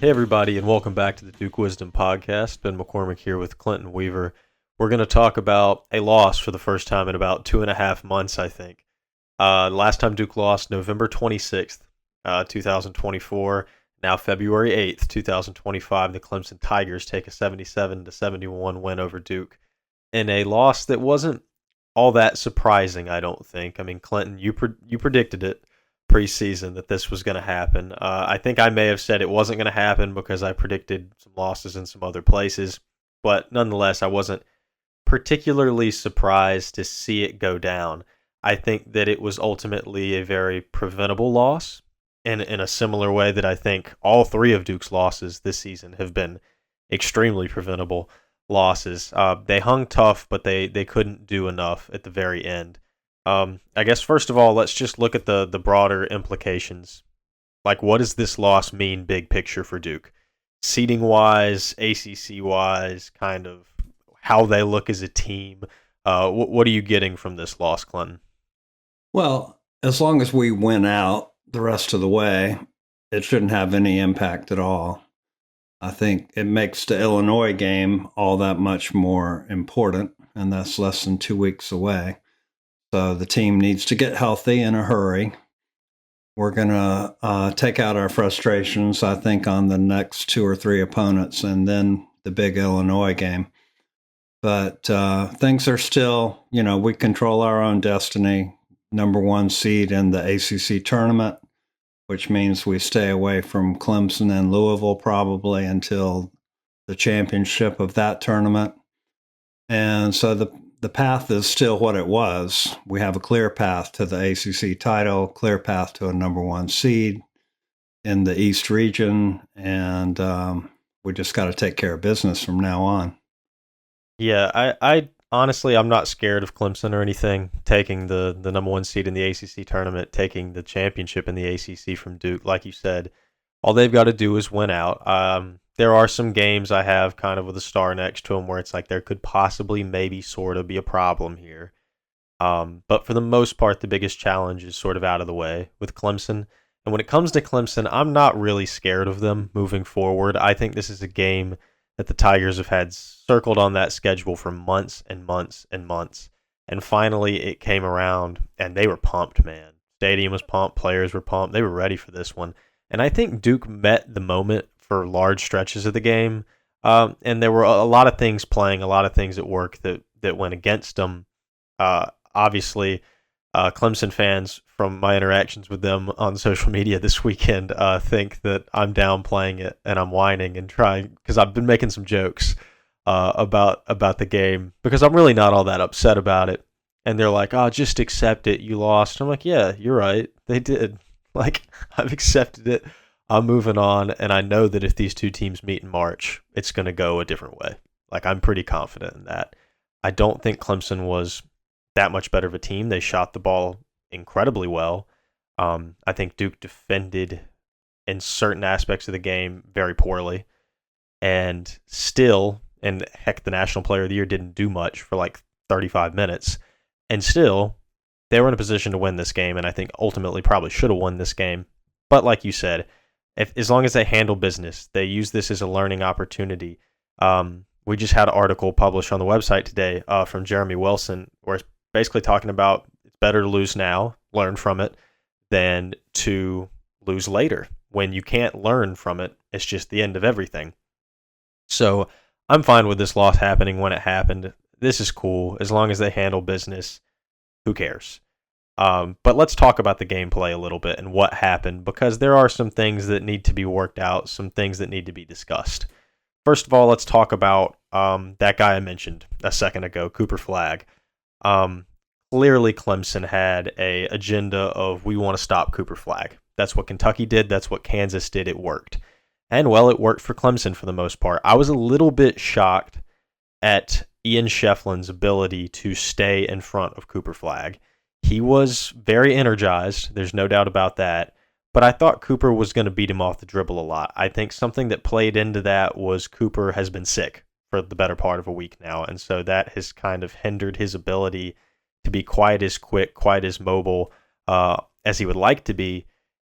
Hey, everybody, and welcome back to the Duke Wisdom Podcast. Ben McCormick here with Clinton Weaver. We're going to talk about a loss for the first time in about 2.5 months, I think. Last time Duke lost November 26th, 2024. Now February 8th, 2025, the Clemson Tigers take a 77-71 win over Duke in a loss that wasn't all that surprising, I don't think. I mean, Clinton, you predicted it preseason that this was going to happen. I think I may have said it wasn't going to happen because I predicted some losses in some other places, but nonetheless, I wasn't particularly surprised to see it go down. I think that it was ultimately a very preventable loss in a similar way that I think all three of Duke's losses this season have been extremely preventable losses. They hung tough, but they couldn't do enough at the very end. I guess first of all, let's just look at the broader implications. Like, what does this loss mean, big picture for Duke? Seeding wise, ACC wise, kind of how they look as a team. What are you getting from this loss, Clinton? Well, as long as we win out the rest of the way, it shouldn't have any impact at all. I think it makes the Illinois game all that much more important, and that's less than 2 weeks away. So the team needs to get healthy in a hurry. We're going to take out our frustrations, I think, on the next 2 or 3 opponents and then the big Illinois game. But things are still, we control our own destiny. Number 1 seed in the ACC tournament, which means we stay away from Clemson and Louisville probably until the championship of that tournament. And so the path is still what it was. We have a clear path to the ACC title, clear path to a number 1 seed in the East region, and we just got to take care of business from now on. Yeah, I honestly, I'm not scared of Clemson or anything taking the number 1 seed in the ACC tournament, taking the championship in the ACC from Duke. Like you said, all they've got to do is win out. There are some games I have kind of with a star next to them where it's like there could possibly, maybe, sort of be a problem here. But for the most part, the biggest challenge is sort of out of the way with Clemson. And when it comes to Clemson, I'm not really scared of them moving forward. I think this is a game that the Tigers have had circled on that schedule for months and months and months. And finally, it came around, and they were pumped, man. Stadium was pumped, players were pumped. They were ready for this one. And I think Duke met the moment for large stretches of the game. And there were a lot of things playing, a lot of things at work that went against them. Obviously, Clemson fans, from my interactions with them on social media this weekend, think that I'm downplaying it and I'm whining and trying, because I've been making some jokes about the game, because I'm really not all that upset about it. And they're like, "Oh, just accept it. You lost." I'm like, "Yeah, you're right. They did. Like, I've accepted it. I'm moving on, and I know that if these two teams meet in March, it's going to go a different way. Like, I'm pretty confident in that. I don't think Clemson was that much better of a team. They shot the ball incredibly well. I think Duke defended in certain aspects of the game very poorly, and still, and heck, the National Player of the Year didn't do much for like 35 minutes, and still, they were in a position to win this game, and I think ultimately probably should have won this game. But like you said, as long as they handle business, they use this as a learning opportunity. We just had an article published on the website today from Jeremy Wilson, where it's basically talking about it's better to lose now, learn from it, than to lose later. When you can't learn from it, it's just the end of everything. So I'm fine with this loss happening when it happened. This is cool. As long as they handle business, who cares? But let's talk about the gameplay a little bit and what happened, because there are some things that need to be worked out, some things that need to be discussed. First of all, let's talk about that guy I mentioned a second ago, Cooper Flagg. Clearly, Clemson had a agenda of, we want to stop Cooper Flagg. That's what Kentucky did. That's what Kansas did. It worked. And, well, it worked for Clemson for the most part. I was a little bit shocked at Ian Shefflin's ability to stay in front of Cooper Flagg. He was very energized. There's no doubt about that. But I thought Cooper was going to beat him off the dribble a lot. I think something that played into that was Cooper has been sick for the better part of a week now. And so that has kind of hindered his ability to be quite as quick, quite as mobile as he would like to be.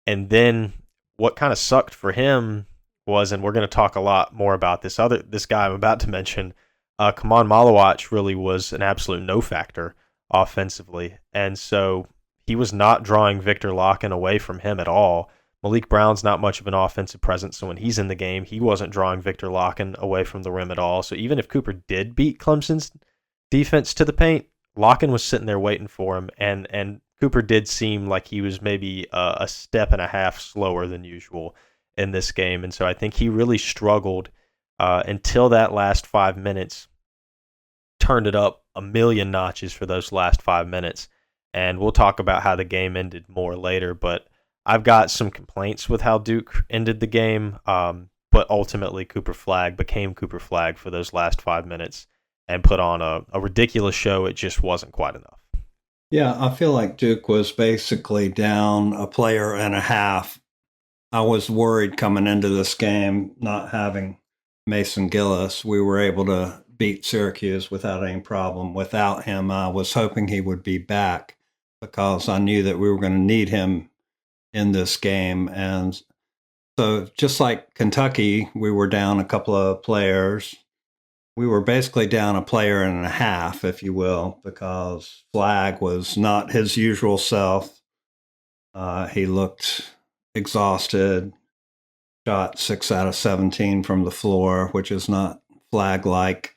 And then what kind of sucked for him was, and we're going to talk a lot more about this guy I'm about to mention. Kaman Malawach really was an absolute no factor offensively, and so he was not drawing Victor Locken away from him at all. Malik Brown's not much of an offensive presence, so when he's in the game, he wasn't drawing Victor Locken away from the rim at all. So even if Cooper did beat Clemson's defense to the paint, Locken was sitting there waiting for him, and Cooper did seem like he was maybe a step and a half slower than usual in this game, and so I think he really struggled until that last 5 minutes. Turned it up a million notches for those last 5 minutes, and we'll talk about how the game ended more later. But I've got some complaints with how Duke ended the game, but ultimately Cooper Flagg became Cooper Flagg for those last 5 minutes and put on a ridiculous show. It just wasn't quite enough. Yeah, I feel like Duke was basically down a player and a half. I was worried coming into this game not having Mason Gillis. We were able to beat Syracuse without any problem. Without him, I was hoping he would be back because I knew that we were going to need him in this game. And so just like Kentucky, we were down a couple of players. We were basically down a player and a half, if you will, because Flagg was not his usual self. He looked exhausted, shot 6 out of 17 from the floor, which is not Flagg-like.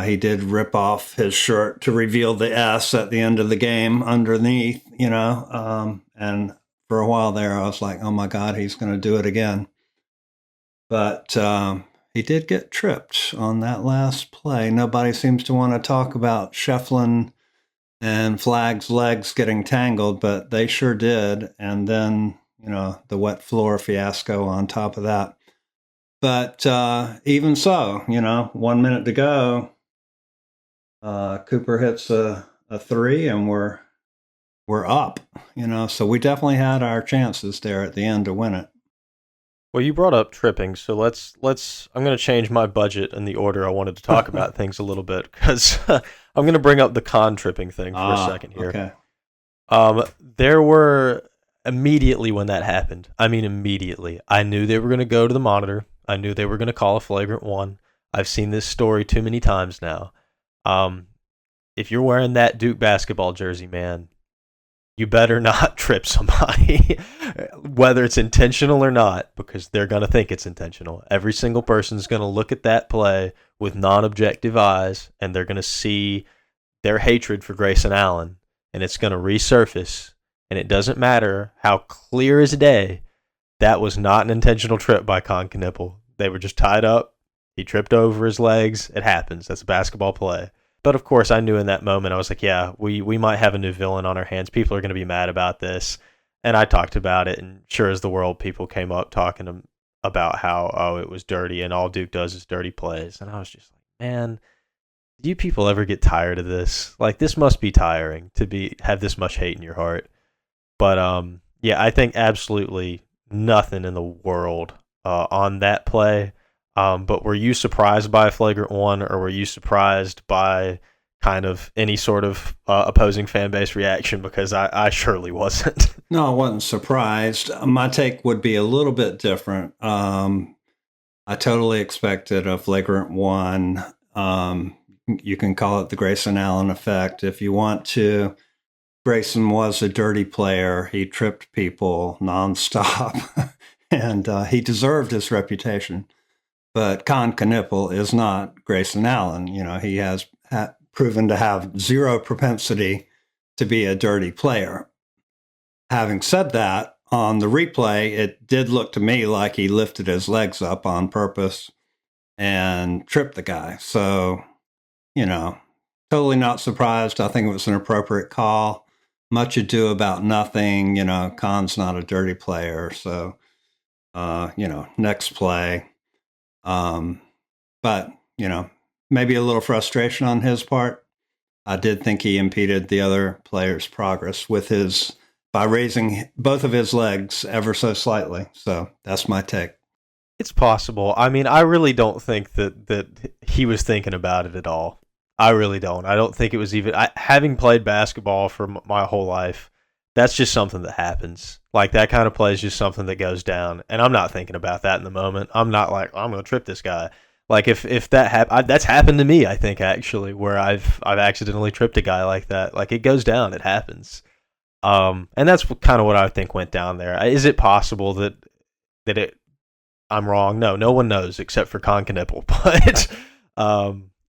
He did rip off his shirt to reveal the S at the end of the game underneath, and for a while there, I was like, oh my God, he's going to do it again. But he did get tripped on that last play. Nobody seems to want to talk about Shefflin and Flagg's legs getting tangled, but they sure did. And then, the wet floor fiasco on top of that. But even so, 1 minute to go, Cooper hits a three, and we're up. So we definitely had our chances there at the end to win it. Well, you brought up tripping, so let's. I'm going to change my budget and the order I wanted to talk about things a little bit, because I'm going to bring up the con tripping thing for a second here. Okay. There were immediately when that happened. I mean, immediately, I knew they were going to go to the monitor. I knew they were going to call a flagrant one. I've seen this story too many times now. If you're wearing that Duke basketball jersey, man, you better not trip somebody, whether it's intentional or not, because they're going to think it's intentional. Every single person's going to look at that play with non-objective eyes, and they're going to see their hatred for Grayson Allen, and it's going to resurface, and it doesn't matter how clear as day, that was not an intentional trip by Con Knipple. They were just tied up. He tripped over his legs. It happens. That's a basketball play. But of course, I knew in that moment, I was like, yeah, we might have a new villain on our hands. People are going to be mad about this. And I talked about it, and sure as the world, people came up talking about how, it was dirty, and all Duke does is dirty plays. And I was just like, man, do you people ever get tired of this? Like, this must be tiring to have this much hate in your heart. But, yeah, I think absolutely nothing in the world on that play. But were you surprised by a flagrant one, or were you surprised by kind of any sort of opposing fan base reaction? Because I surely wasn't. No, I wasn't surprised. My take would be a little bit different. I totally expected a flagrant one. You can call it the Grayson Allen effect if you want to. Grayson was a dirty player. He tripped people nonstop, and he deserved his reputation. But Con Knipple is not Grayson Allen. He has proven to have zero propensity to be a dirty player. Having said that, on the replay, it did look to me like he lifted his legs up on purpose and tripped the guy. So, totally not surprised. I think it was an appropriate call. Much ado about nothing. Con's not a dirty player. So, next play. But, maybe a little frustration on his part. I did think he impeded the other player's progress by raising both of his legs ever so slightly. So that's my take. It's possible. I mean, I really don't think that he was thinking about it at all. I really don't. I don't think it was even... having played basketball for my whole life, That's just something that happens. Like that kind of play is just something that goes down, and I'm not thinking about that in the moment. I'm not like I'm going to trip this guy. Like if that that's happened to me. I think actually where I've accidentally tripped a guy like that. Like it goes down. It happens. And that's kind of what I think went down there. Is it possible that it I'm wrong? No, no one knows except for Con Knipple. But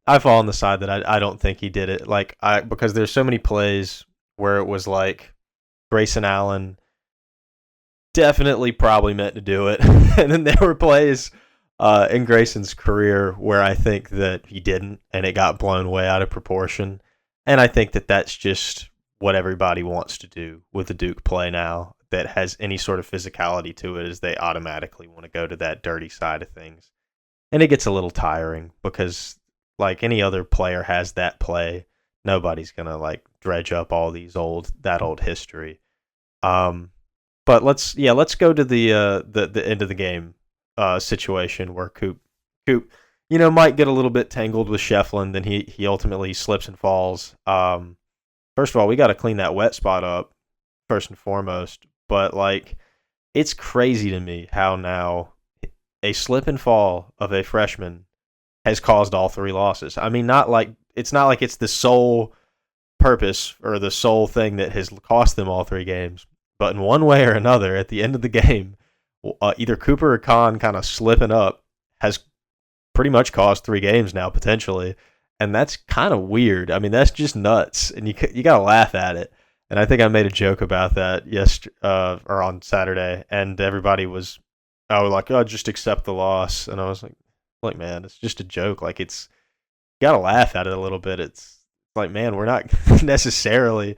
I fall on the side that I don't think he did it. Like I because there's so many plays where it was like Grayson Allen definitely probably meant to do it, and then there were plays in Grayson's career where I think that he didn't, and it got blown way out of proportion. And I think that that's just what everybody wants to do with the Duke play now that has any sort of physicality to it, is they automatically want to go to that dirty side of things. And it gets a little tiring because, like any other player has that play, nobody's gonna like dredge up all these old history. Um, but let's go to the end of the game situation where Coop might get a little bit tangled with Shefflin, then he ultimately slips and falls. First of all, we got to clean that wet spot up first and foremost. But like, it's crazy to me how now a slip and fall of a freshman has caused all three losses. I mean, it's not like it's the sole purpose or the sole thing that has cost them all three games. But in one way or another, at the end of the game, either Cooper or Khan kind of slipping up has pretty much cost three games now potentially, and that's kind of weird. I mean, that's just nuts, and you gotta laugh at it. And I think I made a joke about that or on Saturday, and everybody was, like, oh, just accept the loss, and I was like, man, it's just a joke. Like you gotta laugh at it a little bit. It's like, man, we're not necessarily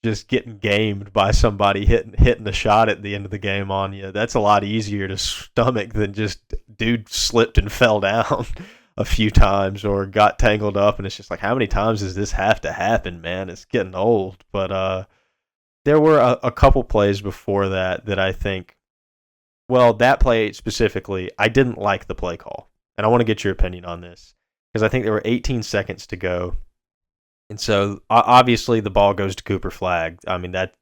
just getting gamed by somebody hitting a shot at the end of the game on you. That's a lot easier to stomach than just dude slipped and fell down a few times or got tangled up, and it's just like, how many times does this have to happen, man? It's getting old. But there were a couple plays before that I think, well, that play specifically, I didn't like the play call, and I want to get your opinion on this because I think there were 18 seconds to go. And so obviously the ball goes to Cooper Flag. I mean, that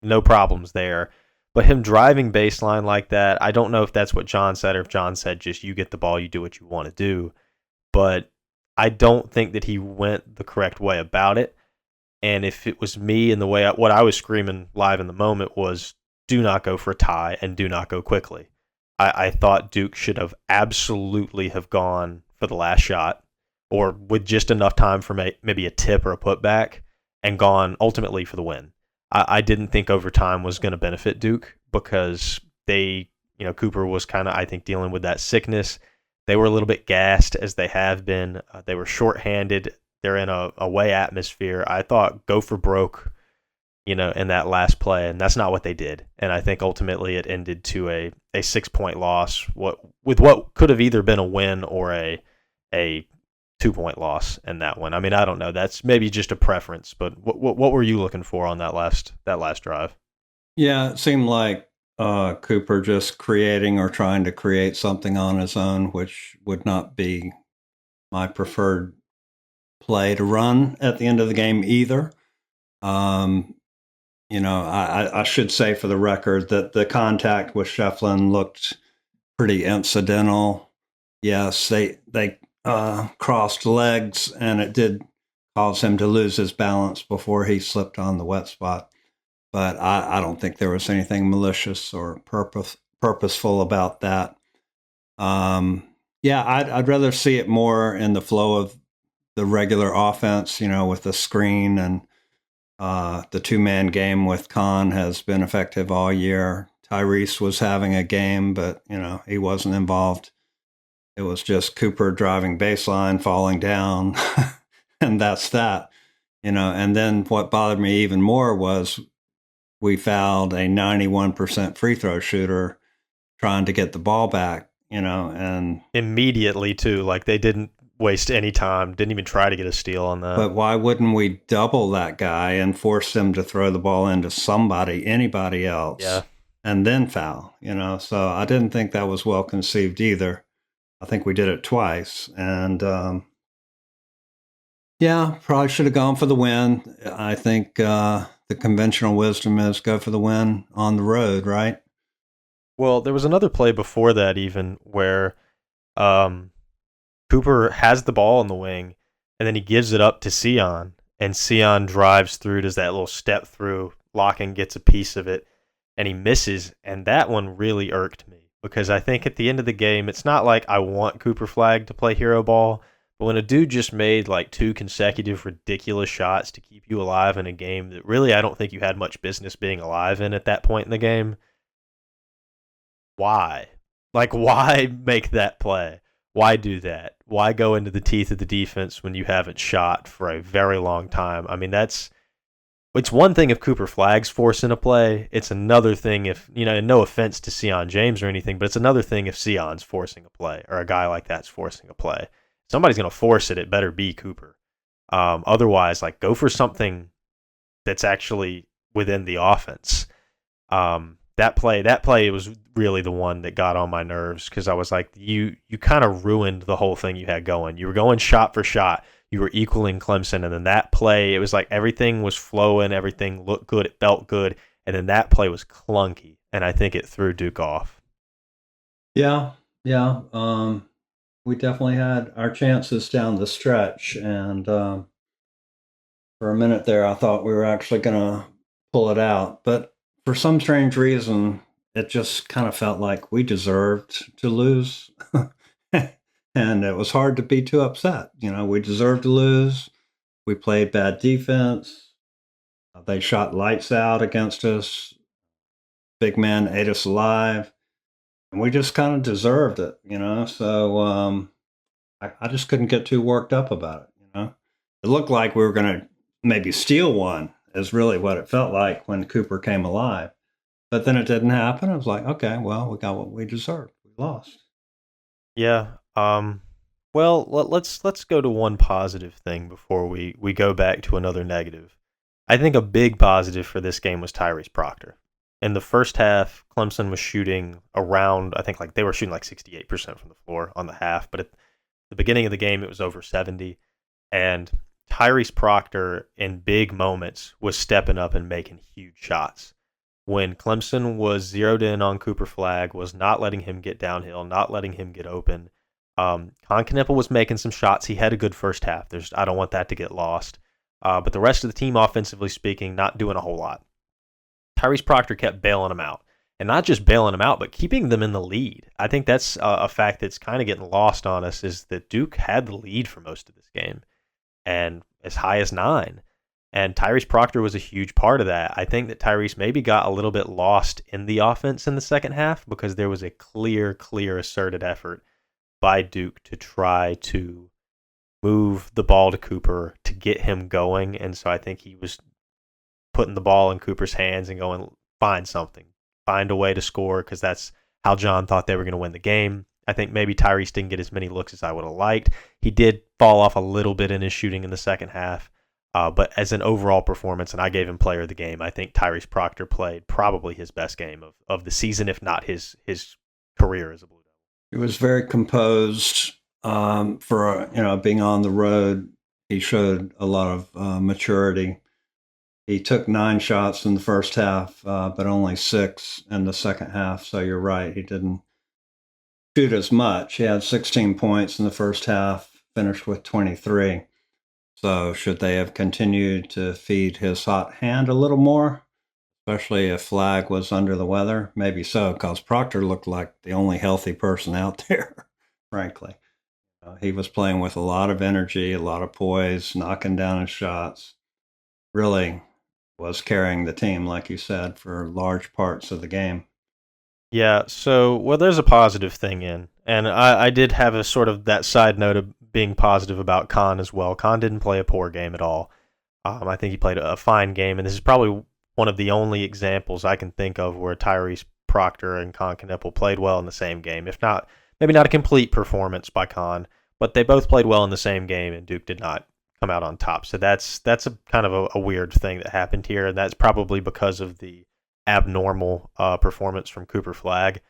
no problems there. But him driving baseline like that, I don't know if that's what John said or if John said just you get the ball, you do what you want to do. But I don't think that he went the correct way about it. And if it was me and what I was screaming live in the moment was do not go for a tie and do not go quickly. I thought Duke should have absolutely have gone for the last shot or with just enough time for maybe a tip or a putback and gone ultimately for the win. I didn't think overtime was going to benefit Duke because Cooper was kind of, I think, dealing with that sickness. They were a little bit gassed as they have been. They were shorthanded. They're in a away atmosphere. I thought go for broke, in that last play, and that's not what they did. And I think ultimately it ended to a 6-point loss. With what could have either been a win or a 2-point loss in that one. I mean, I don't know. That's maybe just a preference, but what were you looking for on that last drive? Yeah, it seemed like Cooper just creating or trying to create something on his own, which would not be my preferred play to run at the end of the game either. I should say for the record that the contact with Shefflin looked pretty incidental. Yes, they crossed legs, and it did cause him to lose his balance before he slipped on the wet spot. But I don't think there was anything malicious or purposeful about that. I'd rather see it more in the flow of the regular offense, with the screen, and the two-man game with Khan has been effective all year. Tyrese was having a game, but, he wasn't involved. It was just Cooper driving baseline, falling down, and that's that. And then what bothered me even more was we fouled a 91% free throw shooter trying to get the ball back, and immediately too. Like they didn't waste any time, didn't even try to get a steal on that. But why wouldn't we double that guy and force him to throw the ball into anybody else? Yeah. And then foul, So I didn't think that was well conceived either. I think we did it twice. And probably should have gone for the win. I think the conventional wisdom is go for the win on the road, right? Well, there was another play before that even where um, Cooper has the ball in the wing, and then he gives it up to Sion, and Sion drives through, does that little step through, Locken gets a piece of it, and he misses, and that one really irked me because I think at the end of the game, it's not like I want Cooper Flag to play hero ball, but when a dude just made like two consecutive ridiculous shots to keep you alive in a game that really I don't think you had much business being alive in at that point in the game, why? Like, why make that play? Why do that? Why go into the teeth of the defense when you haven't shot for a very long time? I mean, it's one thing if Cooper Flag's forcing a play. It's another thing if, and no offense to Sion James or anything, but it's another thing if Sion's forcing a play or a guy like that's forcing a play. Somebody's going to force it. It better be Cooper. Otherwise, like, go for something that's actually within the offense. That play was really the one that got on my nerves because I was like, you kind of ruined the whole thing you had going. You were going shot for shot. You were equaling Clemson, and then that play, it was like everything was flowing, everything looked good, it felt good, and then that play was clunky, and I think it threw Duke off. Yeah, yeah. We definitely had our chances down the stretch, and for a minute there, I thought we were actually going to pull it out. But for some strange reason, it just kind of felt like we deserved to lose. And it was hard to be too upset. We deserved to lose. We played bad defense. They shot lights out against us. Big man ate us alive. And we just kind of deserved it. So I just couldn't get too worked up about it. It looked like we were going to maybe steal one, is really what it felt like when Cooper came alive. But then it didn't happen. I was like, okay, well, we got what we deserved. We lost. Yeah. Well, let's go to one positive thing before we go back to another negative. I think a big positive for this game was Tyrese Proctor. In the first half, Clemson was shooting around, I think like they were shooting like 68% from the floor on the half, but at the beginning of the game it was over 70. And Tyrese Proctor in big moments was stepping up and making huge shots. When Clemson was zeroed in on Cooper Flag, was not letting him get downhill, not letting him get open. Kneppel was making some shots. He had a good first half. I don't want that to get lost. But the rest of the team, offensively speaking, not doing a whole lot. Tyrese Proctor kept bailing them out. And not just bailing them out, but keeping them in the lead. I think that's a fact that's kind of getting lost on us is that Duke had the lead for most of this game. And as high as 9. And Tyrese Proctor was a huge part of that. I think that Tyrese maybe got a little bit lost in the offense in the second half because there was a clear asserted effort by Duke to try to move the ball to Cooper to get him going. And so I think he was putting the ball in Cooper's hands and going, find something, find a way to score because that's how John thought they were going to win the game. I think maybe Tyrese didn't get as many looks as I would have liked. He did fall off a little bit in his shooting in the second half. But as an overall performance, and I gave him player of the game, I think Tyrese Proctor played probably his best game of the season, if not his career as a Blue Devil. He was very composed for being on the road. He showed a lot of maturity. He took 9 shots in the first half, but only 6 in the second half. So you're right, he didn't shoot as much. He had 16 points in the first half, finished with 23. So should they have continued to feed his hot hand a little more, especially if Flag was under the weather? Maybe so, because Proctor looked like the only healthy person out there, frankly. He was playing with a lot of energy, a lot of poise, knocking down his shots. Really was carrying the team, like you said, for large parts of the game. Yeah, so, well, there's a positive thing and I did have a sort of that side note of being positive about Khan as well. Khan didn't play a poor game at all. I think he played a fine game, and this is probably one of the only examples I can think of where Tyrese Proctor and Kneppel played well in the same game. If not, maybe not a complete performance by Khan, but they both played well in the same game, and Duke did not come out on top. So that's a kind of a weird thing that happened here, and that's probably because of the abnormal performance from Cooper Flag.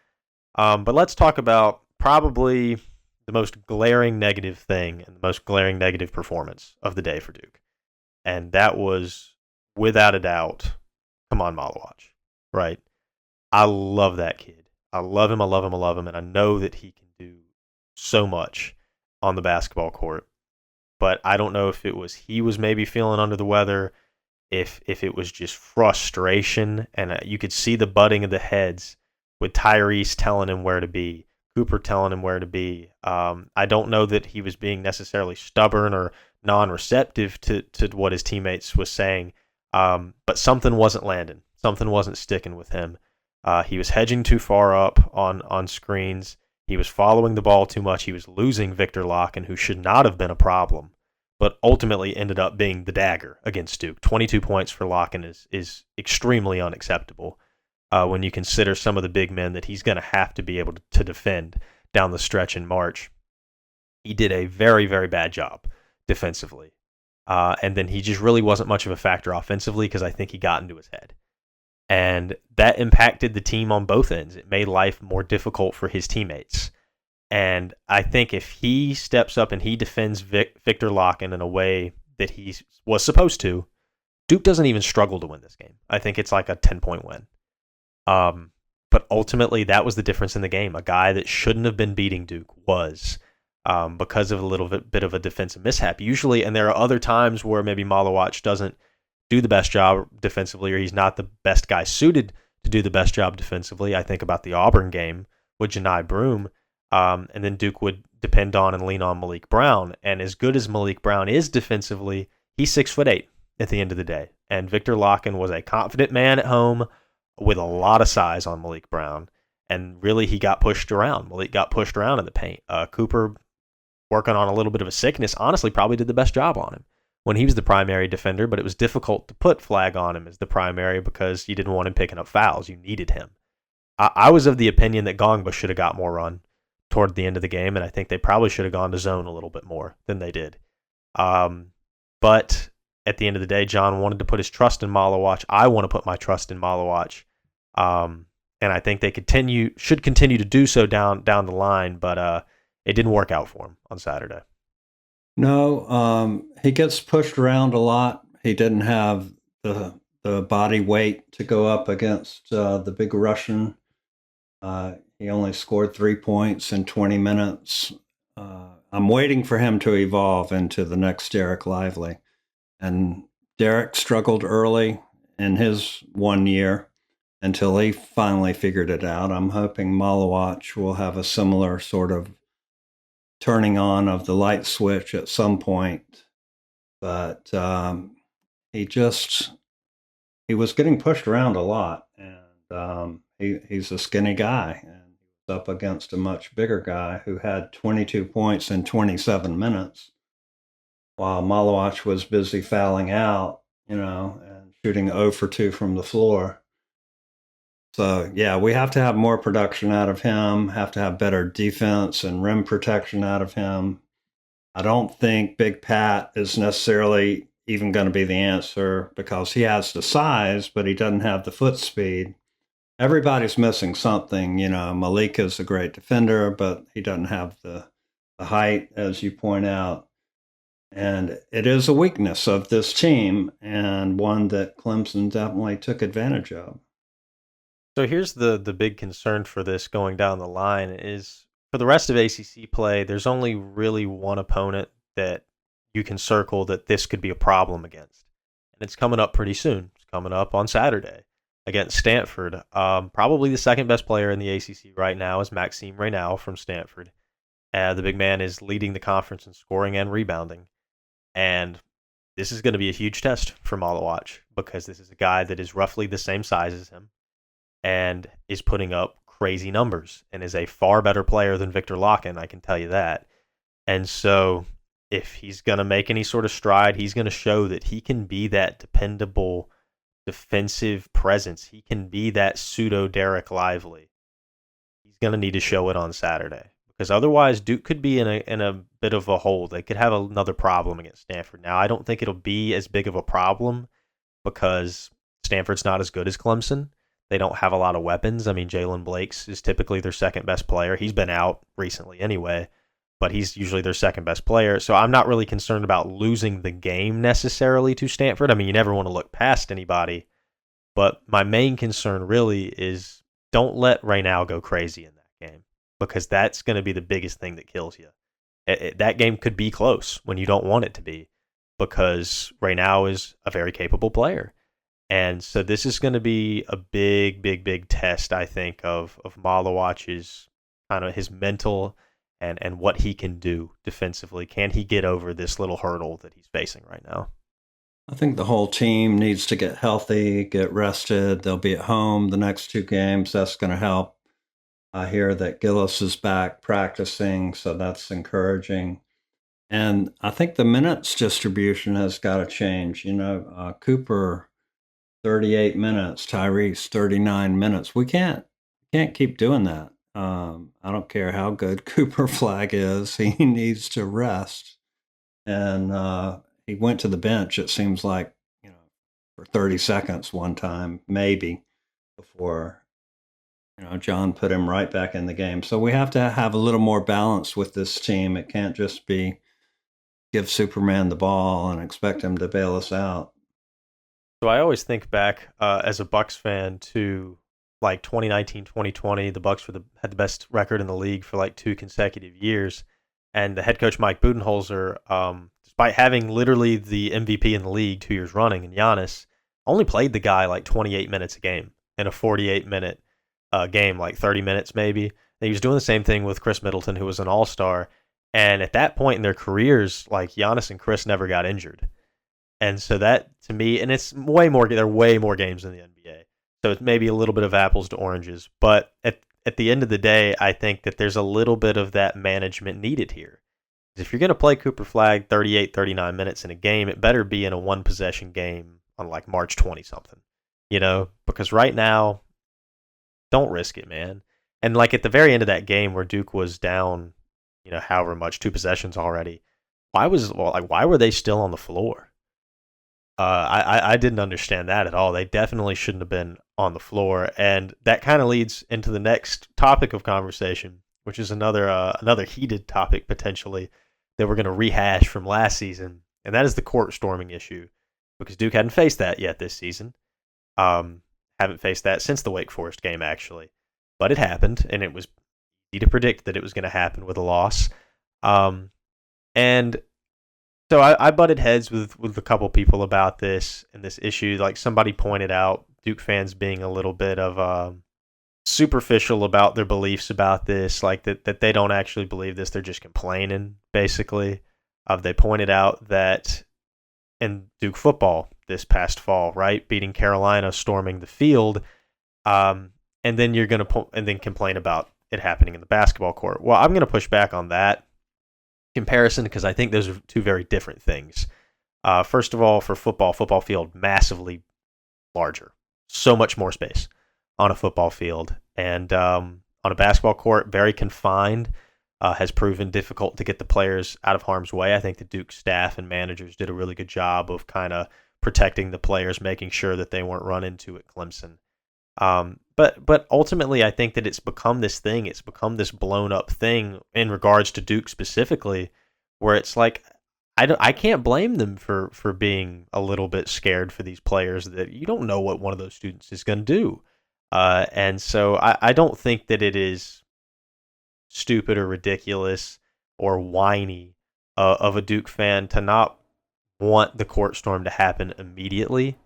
But let's talk about probably the most glaring negative thing and the most glaring negative performance of the day for Duke. And that was without a doubt, come on, Malawach, right? I love that kid. I love him. I love him. I love him. And I know that he can do so much on the basketball court. But I don't know if it was he was maybe feeling under the weather, if it was just frustration, and you could see the butting of the heads with Tyrese telling him where to be, Cooper telling him where to be. I don't know that he was being necessarily stubborn or non-receptive to what his teammates was saying, but something wasn't landing. Something wasn't sticking with him. He was hedging too far up on screens. He was following the ball too much. He was losing Victor Locken, who should not have been a problem, but ultimately ended up being the dagger against Duke. 22 points for Locken is extremely unacceptable when you consider some of the big men that he's going to have to be able to defend down the stretch in March. He did a very, very bad job defensively. And then he just really wasn't much of a factor offensively because I think he got into his head. And that impacted the team on both ends. It made life more difficult for his teammates. And I think if he steps up and he defends Victor Locken in a way that he was supposed to, Duke doesn't even struggle to win this game. I think it's like a 10-point win. But ultimately, that was the difference in the game. A guy that shouldn't have been beating Duke was because of a little bit of a defensive mishap. Usually, and there are other times where maybe Malawach doesn't do the best job defensively, or he's not the best guy suited to do the best job defensively. I think about the Auburn game with Janai Broome, and then Duke would depend on and lean on Malik Brown. And as good as Malik Brown is defensively, he's 6'8" at the end of the day. And Victor Locken was a confident man at home with a lot of size on Malik Brown. And really, he got pushed around. Malik got pushed around in the paint. Cooper, working on a little bit of a sickness, honestly probably did the best job on him when he was the primary defender, but it was difficult to put Flag on him as the primary because you didn't want him picking up fouls. You needed him. I was of the opinion that Gongba should have got more run toward the end of the game, and I think they probably should have gone to zone a little bit more than they did. But at the end of the day, John wanted to put his trust in Malawach. I want to put my trust in Malawach. And I think they should continue to do so down the line, but it didn't work out for him on Saturday. No, he gets pushed around a lot. He didn't have the body weight to go up against the big Russian. He only scored 3 points in 20 minutes. I'm waiting for him to evolve into the next Derek Lively. And Derek struggled early in his 1 year until he finally figured it out. I'm hoping Malawach will have a similar sort of turning on of the light switch at some point. But he was getting pushed around a lot. And he's a skinny guy. And he was up against a much bigger guy who had 22 points in 27 minutes while Malawach was busy fouling out, and shooting 0 for 2 from the floor. So, yeah, we have to have more production out of him, have to have better defense and rim protection out of him. I don't think Big Pat is necessarily even going to be the answer because he has the size, but he doesn't have the foot speed. Everybody's missing something. Malik is a great defender, but he doesn't have the height, as you point out. And it is a weakness of this team and one that Clemson definitely took advantage of. So here's the big concern for this going down the line is for the rest of ACC play, there's only really one opponent that you can circle that this could be a problem against. And it's coming up pretty soon. It's coming up on Saturday against Stanford. Probably the second best player in the ACC right now is Maxime Reynal from Stanford. The big man is leading the conference in scoring and rebounding. And this is going to be a huge test for Malawach because this is a guy that is roughly the same size as him and is putting up crazy numbers and is a far better player than Victor Locken, I can tell you that. And so if he's going to make any sort of stride, he's going to show that he can be that dependable defensive presence. He can be that pseudo Derek Lively. He's going to need to show it on Saturday because otherwise Duke could be in a bit of a hole. They could have another problem against Stanford. Now, I don't think it'll be as big of a problem because Stanford's not as good as Clemson. They don't have a lot of weapons. I mean, Jalen Blakes is typically their second best player. He's been out recently anyway. but he's usually their second best player. So I'm not really concerned about losing the game necessarily to Stanford. I mean, you never want to look past anybody, but my main concern really is don't let Raynal go crazy in that game because that's going to be the biggest thing that kills you. That game could be close when you don't want it to be because Raynal is a very capable player. And so this is going to be a big, big, big test, I think, of Malawach's kind of his mental and what he can do defensively. Can he get over this little hurdle that he's facing right now? I think the whole team needs to get healthy, get rested. They'll be at home the next two games. That's going to help. I hear that Gillis is back practicing, so that's encouraging. And I think the minutes distribution has got to change. Cooper 38 minutes, Tyrese 39 minutes. We can't keep doing that. I don't care how good Cooper Flag is; he needs to rest. And he went to the bench. It seems like for 30 seconds one time, maybe before John put him right back in the game. So we have to have a little more balance with this team. It can't just be give Superman the ball and expect him to bail us out. So I always think back as a Bucks fan to like 2019, 2020. The Bucks had the best record in the league for like 2 consecutive years, and the head coach Mike Budenholzer, despite having literally the MVP in the league 2 years running, and Giannis only played the guy like 28 minutes a game in a 48-minute game, like 30 minutes maybe. And he was doing the same thing with Chris Middleton, who was an all-star. And at that point in their careers, like Giannis and Chris never got injured. And so that to me, and it's way more, there are way more games in the NBA. So it's maybe a little bit of apples to oranges. But at the end of the day, I think that there's a little bit of that management needed here. If you're going to play Cooper Flag 38, 39 minutes in a game, it better be in a one possession game on like March 20 something, because right now, don't risk it, man. And like at the very end of that game where Duke was down, however much, 2 possessions already, why were they still on the floor? I didn't understand that at all. They definitely shouldn't have been on the floor, and that kind of leads into the next topic of conversation, which is another heated topic potentially that we're going to rehash from last season, and that is the court storming issue, because Duke hadn't faced that yet this season. Haven't faced that since the Wake Forest game actually, but it happened, and it was easy to predict that it was going to happen with a loss. And so I butted heads with a couple people about this and this issue. Like somebody pointed out, Duke fans being a little bit of superficial about their beliefs about this, like that they don't actually believe this. They're just complaining, basically. They pointed out that in Duke football this past fall, right, beating Carolina, storming the field, and then you're gonna and then complain about it happening in the basketball court. Well, I'm gonna push back on that comparison because I think those are two very different things. First of all, for football field massively larger, so much more space on a football field, and on a basketball court, very confined. Has proven difficult to get the players out of harm's way. I think the Duke staff and managers did a really good job of kind of protecting the players, making sure that they weren't run into at Clemson. But ultimately, I think that it's become this thing. It's become this blown up thing in regards to Duke specifically, where it's like I can't blame them for being a little bit scared for these players that you don't know what one of those students is going to do. And so I don't think that it is stupid or ridiculous or whiny of a Duke fan to not want the court storm to happen immediately.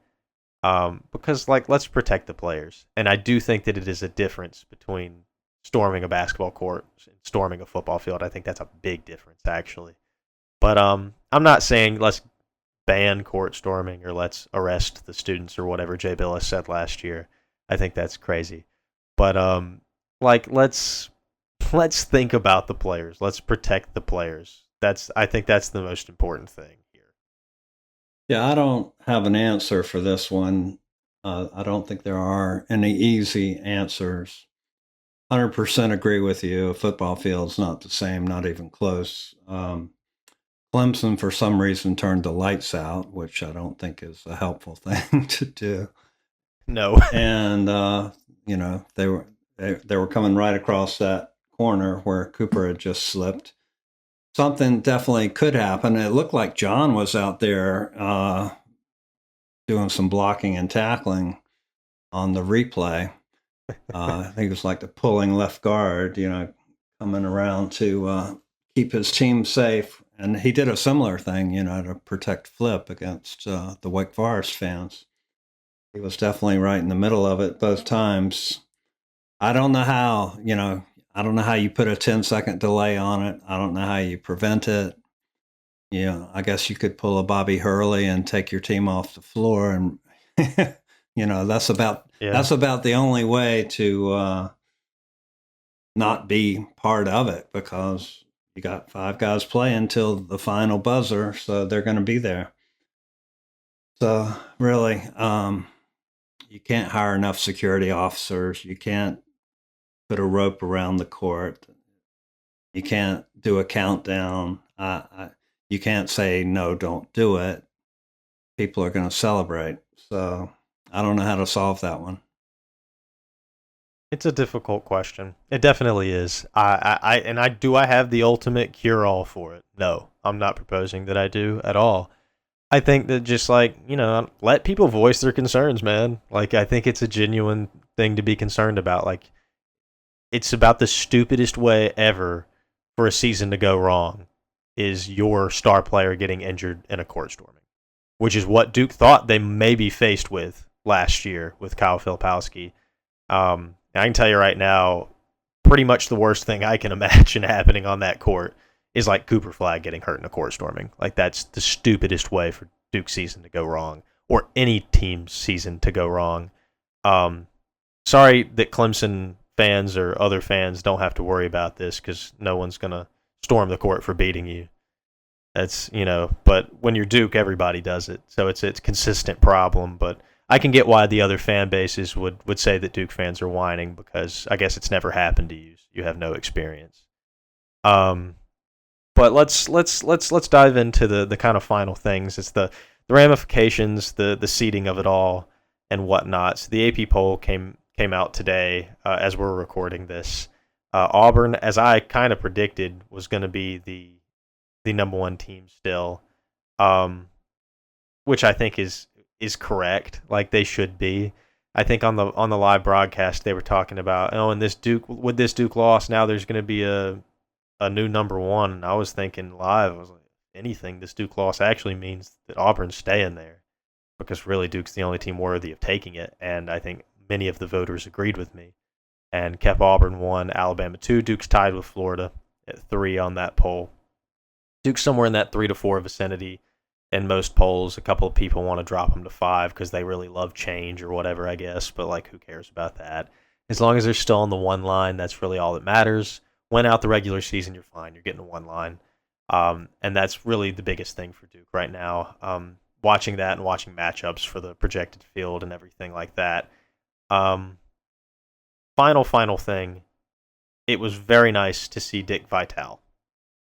Because let's protect the players, and I do think that it is a difference between storming a basketball court and storming a football field. I think that's a big difference, actually. But I'm not saying let's ban court storming or let's arrest the students or whatever Jay Billis said last year. I think that's crazy. But let's think about the players. Let's protect the players. I think that's the most important thing. Yeah, I don't have an answer for this one. I don't think there are any easy answers. 100% agree with you. A football field's not the same, not even close. Clemson, for some reason, turned the lights out, which I don't think is a helpful thing to do. No. And they were coming right across that corner where Cooper had just slipped, something definitely could happen. It looked like John was out there doing some blocking and tackling on the replay. I think it was like the pulling left guard, coming around to keep his team safe. And he did a similar thing, to protect Flip against the Wake Forest fans. He was definitely right in the middle of it both times. I don't know how, I don't know how you put a 10-second delay on it. I don't know how you prevent it. I guess you could pull a Bobby Hurley and take your team off the floor, and that's about Yeah. the only way to not be part of it, because you got 5 guys playing till the final buzzer, so they're going to be there. So really, you can't hire enough security officers. You can't put a rope around the court. You can't do a countdown. You can't say, no, don't do it. People are going to celebrate. So I don't know how to solve that one. It's a difficult question. It definitely is. I have the ultimate cure-all for it. No, I'm not proposing that I do at all. I think that just like, let people voice their concerns, man. Like, I think it's a genuine thing to be concerned about. Like, it's about the stupidest way ever for a season to go wrong is your star player getting injured in a court storming, which is what Duke thought they may be faced with last year with Kyle Filipowski. I can tell you right now, pretty much the worst thing I can imagine happening on that court is like Cooper Flag getting hurt in a court storming. Like, that's the stupidest way for Duke's season to go wrong, or any team's season to go wrong. Sorry that Clemson fans or other fans don't have to worry about this, because no one's gonna storm the court for beating you. That's but when you're Duke, everybody does it, so it's a consistent problem. But I can get why the other fan bases would say that Duke fans are whining, because I guess it's never happened to you. So you have no experience. But let's dive into the kind of final things. It's the ramifications, the seeding of it all, and whatnot. So the AP poll came out today as we're recording this. Auburn, as I kind of predicted, was going to be the number one team still, which I think is correct. Like, they should be. I think on the live broadcast they were talking about, and this Duke loss, now there's going to be a new number one. And I was thinking live, I was like, anything, this Duke loss actually means that Auburn's staying there, because really Duke's the only team worthy of taking it. And I think many of the voters agreed with me and kept Auburn 1, Alabama 2. Duke's tied with Florida at 3 on that poll. Duke's somewhere in that 3 to 4 vicinity in most polls. A couple of people want to drop them to 5 because they really love change or whatever, I guess. But, like, who cares about that? As long as they're still on the 1 line, that's really all that matters. Win out the regular season, you're fine. You're getting a 1 line. And that's really the biggest thing for Duke right now. Watching that and watching matchups for the projected field and everything like that. Final thing. It was very nice to see Dick Vitale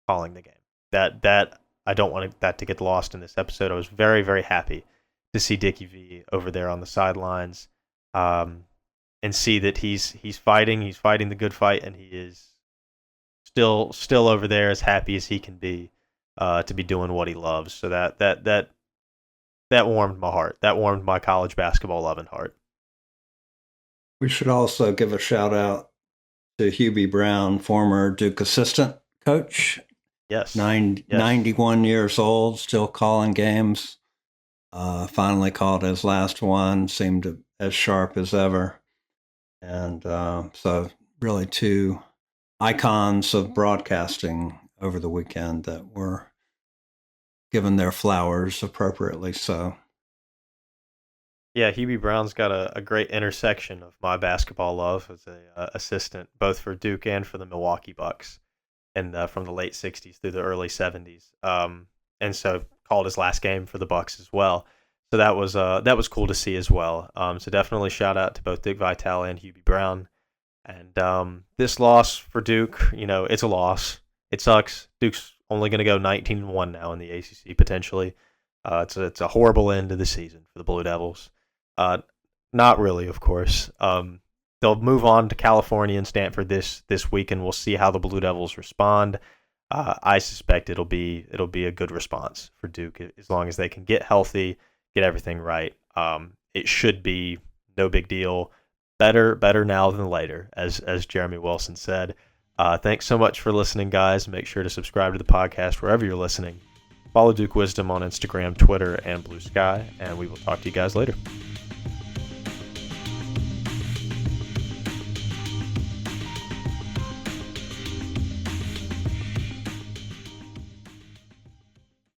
calling the game. That I don't want that to get lost in this episode. I was very, very happy to see Dickie V over there on the sidelines, and see that he's fighting the good fight, and he is still over there as happy as he can be to be doing what he loves. So that warmed my heart. That warmed my college basketball loving heart. We should also give a shout out to Hubie Brown, former Duke assistant coach. Yes. 91 years old, still calling games. Finally called his last one, seemed as sharp as ever. And so really 2 icons of broadcasting over the weekend that were given their flowers appropriately. So, yeah, Hubie Brown's got a great intersection of my basketball love as a assistant, both for Duke and for the Milwaukee Bucks, and from the late '60s through the early '70s. And so called his last game for the Bucks as well. So that was cool to see as well. So definitely shout out to both Dick Vitale and Hubie Brown. And this loss for Duke, it's a loss. It sucks. Duke's only going to go 19-1 now in the ACC potentially. It's a horrible end to the season for the Blue Devils. Not really, of course. They'll move on to California and Stanford this week, and we'll see how the Blue Devils respond. I suspect it'll be a good response for Duke as long as they can get healthy, get everything right. It should be no big deal. Better now than later, as Jeremy Wilson said. Thanks so much for listening, guys. Make sure to subscribe to the podcast wherever you're listening. Follow Duke Wisdom on Instagram, Twitter, and Blue Sky, and we will talk to you guys later.